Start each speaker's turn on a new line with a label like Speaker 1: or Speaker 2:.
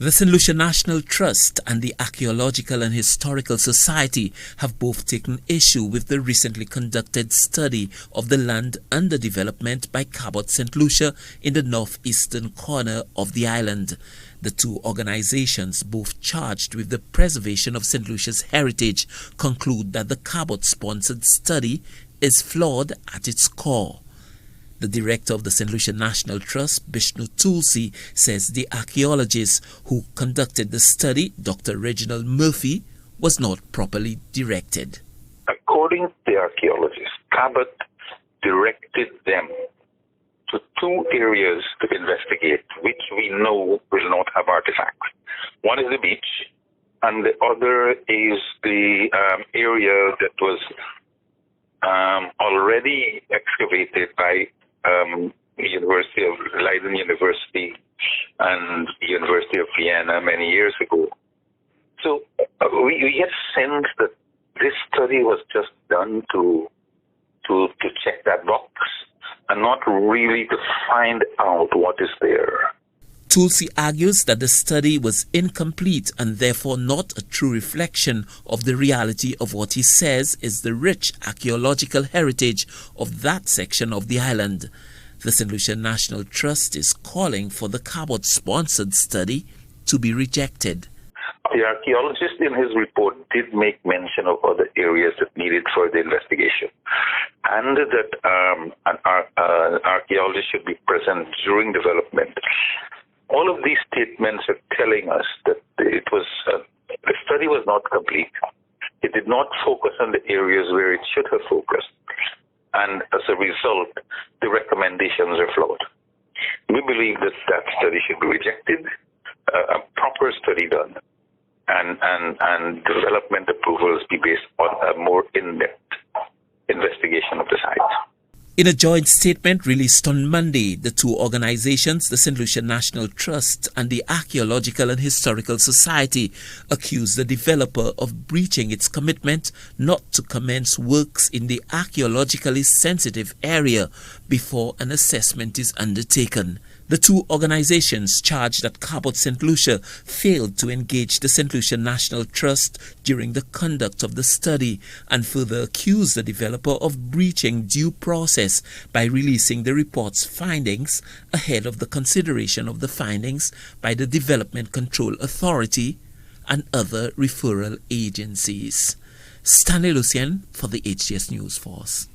Speaker 1: The Saint Lucia National Trust and the Archaeological and Historical Society have both taken issue with the recently conducted study of the land under development by Cabot Saint Lucia in the northeastern corner of the island. The two organizations, both charged with the preservation of Saint Lucia's heritage, conclude that the Cabot-sponsored study is flawed at its core. The director of the Saint Lucia National Trust, Vishnu Tulsi, says the archaeologist who conducted the study, Dr. Reginald Murphy, was not properly directed.
Speaker 2: According to the archaeologist, Cabot directed them to two areas to investigate, which we know will not have artifacts. One is the beach, and the other is the area that was already excavated by University of Leiden University and the University of Vienna many years ago. So we get a sense that this study was just done to check that box and not really to find out what is there.
Speaker 1: Tulsi argues that the study was incomplete and therefore not a true reflection of the reality of what he says is the rich archaeological heritage of that section of the island. The Saint Lucia National Trust is calling for the Cabot-sponsored study to be rejected.
Speaker 2: The archaeologist in his report did make mention of other areas that needed further investigation, and that an archaeologist should be present during development. All of these statements are telling us that the study was not complete. It did not focus on the areas where it should have focused, and as a result, the recommendations are flawed. We believe that that study should be rejected, a proper study done, and development approvals be based on a more in-depth investigation of the site.
Speaker 1: In a joint statement released on Monday, the two organizations, the Saint Lucia National Trust and the Archaeological and Historical Society, accused the developer of breaching its commitment not to commence works in the archaeologically sensitive area before an assessment is undertaken. The two organizations charge that Cabot Saint Lucia failed to engage the Saint Lucia National Trust during the conduct of the study and further accuse the developer of breaching due process by releasing the report's findings ahead of the consideration of the findings by the Development Control Authority and other referral agencies. Stanley Lucien for the HTS News Force.